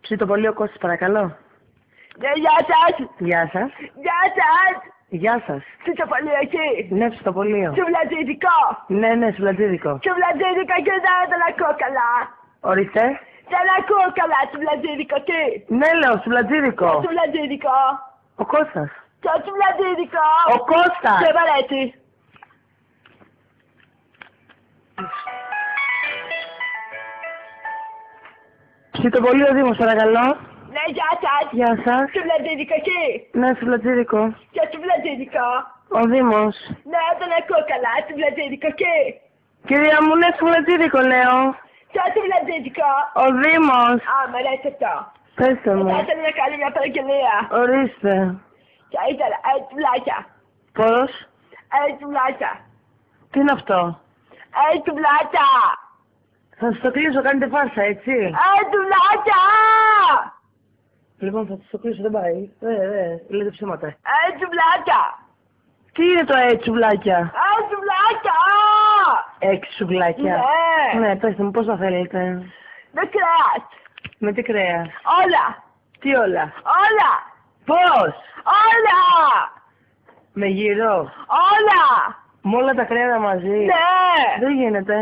Ψήτο πολύ ο Κώστας, παρακαλώ. Ναι, γεια σας. Γεια σας. Γεια σας. Γεια σας. Ψητοπολείο εκεί. Ναι, ψητοπολείο. Σουβλατζίδικο. Ναι, σουβλατζίδικο. Σουβλατζίδικο και δεν ακούω καλά. Ορίστε. Δεν ακούω καλά σουβλατζίδικο εκεί. Ναι, λέω, σουβλατζίδικο. Σουβλατζίδικο. Ο Κώστας. Το σουβλατζίδικο. Ο Κώστας. Σε παρέτσι. Ψητοπολείο Δήμος, παρακαλώ. Ναι, γεια σας. Γεια σας. Σουβλατζίδικο εκεί. Ναι, σουβλατζίδικο. Και σουβλατζίδικο. Ο Δήμος. Ναι, δεν ακούω καλά σουβλατζίδικο εκεί. Κυρία μου, ναι, σουβλατζίδικο λέω. Το σουβλατζίδικο. Ο Δήμος. Α, μ' αρέσει αυτό. Πέστε μου. Θα ήθελα να κάνω μια παραγγελία. Ορίστε. Θα ήθελα σουβλάκια. Πώς. Σουβλάκια. Τι είναι αυτό. Σουβλάκια. Θα σας το κλείσω, κάνετε φάρσα, έτσι. Σουβλάκια. Λοιπόν, θα σας το κλείσω, δεν πάει. Λέτε ψέματα. Σουβλάκια. Τι είναι το έτσι σουβλάκια. Σουβλάκια. 6 σουβλάκια. Ναι. Ναι, πέστε μου, πώς θα θέλετε. Με κρέας. Με τι κρέας. Όλα. Τι όλα. Όλα. Πώς. Όλα. Με γύρο. Όλα. Με όλα τα κρέατα μαζί. Ναι. Δεν γίνεται.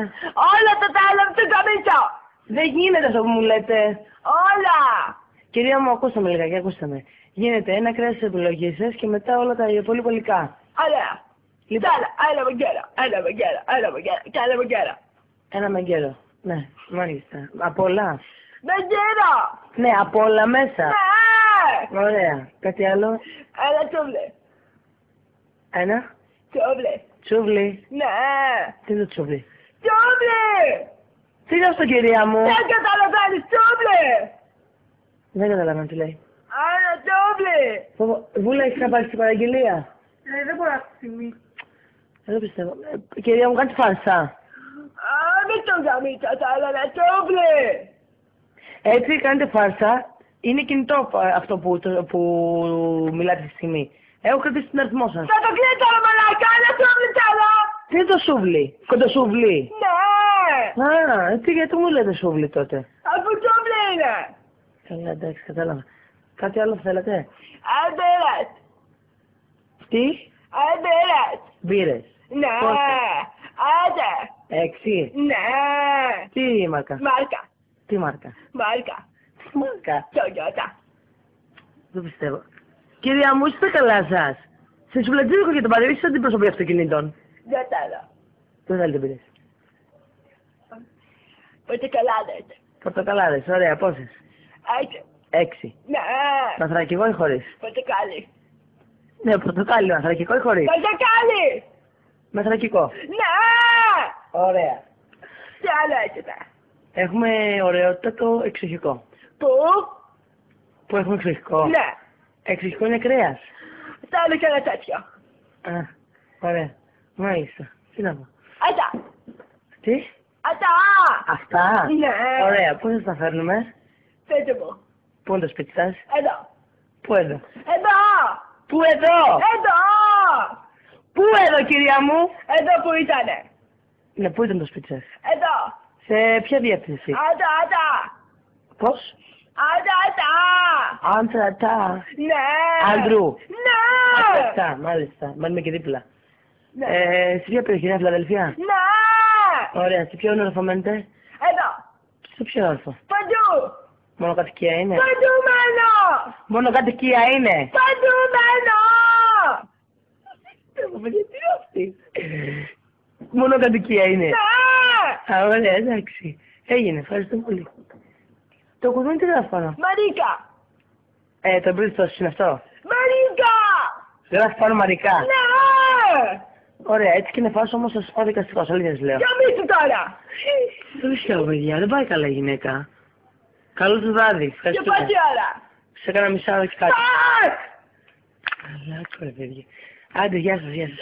Όλα τα άλλα από τον καμίσο. Δεν γίνεται αυτό που μου λέτε. Όλα. Κυρία μου, ακούστε με λιγάκι, ακούστε με. Γίνεται ένα κρέας της επιλογής σας και μετά όλα τα υπόλοιπα υλικά. Ωραία. Λοιπόν, Ένα μαγκέρα. Και άλλα μαγκέρα. ένα μαγκέρο. Ναι, μάλιστα. Απ' όλα. Μαγκέρα. Ναι, απ' όλα μέσα. Ναι. Ωραία. Κάτι άλλο. Ένα τσούβλι. Ένα. Τσούβλι. Τσούβλι. Ναι. Τι είναι το τσούβλι. Τσούβλι. Τι είναι αυτό, κυρία μου. Δεν καταλαβαίνεις τσούβλι. Δεν καταλαβαίνω τι λέει. Ένα τσούβλι. Βούλα, έχεις να πάρεις την παραγγελία. Δεν μπορώ αυτή τη στιγμή. Δεν πιστεύω. Κυρία μου, κάτι φάρσα. Μην τον γαμίτσας, αλλά ένα τσούβλι. Έτσι κάνετε φάρσα. Είναι κινητό αυτό που μιλάτε τη στιγμή. Έχω κρατήσει τον αριθμό σας. Θα το κλείσω τώρα μαλάκα, ένα τσούβλι θέλω. Τι είναι το σούβλι. Κοντοσούβλι. Ναι. Γιατί μου λέτε σούβλι τότε. Αφού τσούβλι είναι. Καλά, εντάξει, κατάλαβα. Κάτι άλλο θέλετε. Αμπέρας. Τι. Αμπέρας. Μπύρες. Ναι. Πόσες? Άντε. 6. Ναι. Τι μάρκα. Μάρκα. Τι μάρκα. Μάρκα. Τι μάρκα. Toyota. Δεν πιστεύω. Κυρία μου, είστε καλά σας. Σε σουβλατζίδικο για τον παρεμβείς στην αντιπροσωπή αυτοκινήτων. Δεν θέλω. Δεν θέλετε μπύρες. Πορτοκαλάδες. Πορτοκαλάδες, ωραία, πόσες. 6. 6. Ναι. Μαθρακικό ή χωρίς. Πορτοκάλι. Ναι, πορτοκάλι, μαθρακικό ή χωρίς. Πορτοκάλι. Μαθρακικό. Ναι. Ωραία. Τι άλλο έχετε. Έχουμε ωραιότατο εξοχικό. Πού. Πού έχουμε εξοχικό. Ναι. Εξοχικό είναι κρέας. Θέλω και ένα τέτοιο. Α, ωραία. Μάλιστα. Τι να πω. Αυτά. Τι. Αυτά. Αυτά. Ναι. Ωραία. Πού θα τα φέρνουμε. Πείτε μου. Πού είναι το σπίτι σας. Εδώ. Πού εδώ. Εδώ. Πού εδώ. Εδώ. Πού εδώ, κυρία μου. Εδώ που ήτανε. Ναι, πού ήταν το σπίτι σας. Εδώ. Σε ποια διεύθυνση. Άντα. Πώς. Άντα. Άντρατα. Ναι. Άντρου. Ναι. Αυτά, μάλιστα. Μένουμε και δίπλα. Ναι. Σε ποια περιοχή είναι, Φιλαδελφία. Ναι. Ωραία. Σε ποιο όνειρο μένετε. Εδώ. Σε ποιο όρθο. Παντού. Μόνο κατοικία είναι. Παντού μένω. Μόνο κατοικία είναι. Παντού μένω. Γιατί είναι αυτή. Μόνο κατοικία είναι. Ναι. Α, ωραία, εντάξει. Έγινε, ευχαριστώ πολύ. Το κουδούνι τι γράφει πάνω. Μαρίκα. Το εμπρίδιστος είναι αυτό. Μαρίκα. Γράφει πάνω Μαρικά. Ναι. Ωραία, έτσι και είναι φάσο όμως θα σας πάω δικαστικός, αλήθεια λέω. Για μη σου τώρα. Δεν ξέρω παιδιά, δεν πάει καλά η γυναίκα. Καλό του βράδυ, Και ευχαριστώ. πόση ώρα. Σε έκανα μισά ώρα και κάτι. Σταρ. Καλά, ρε παιδιά. Άντε, γεια σας, γεια σας.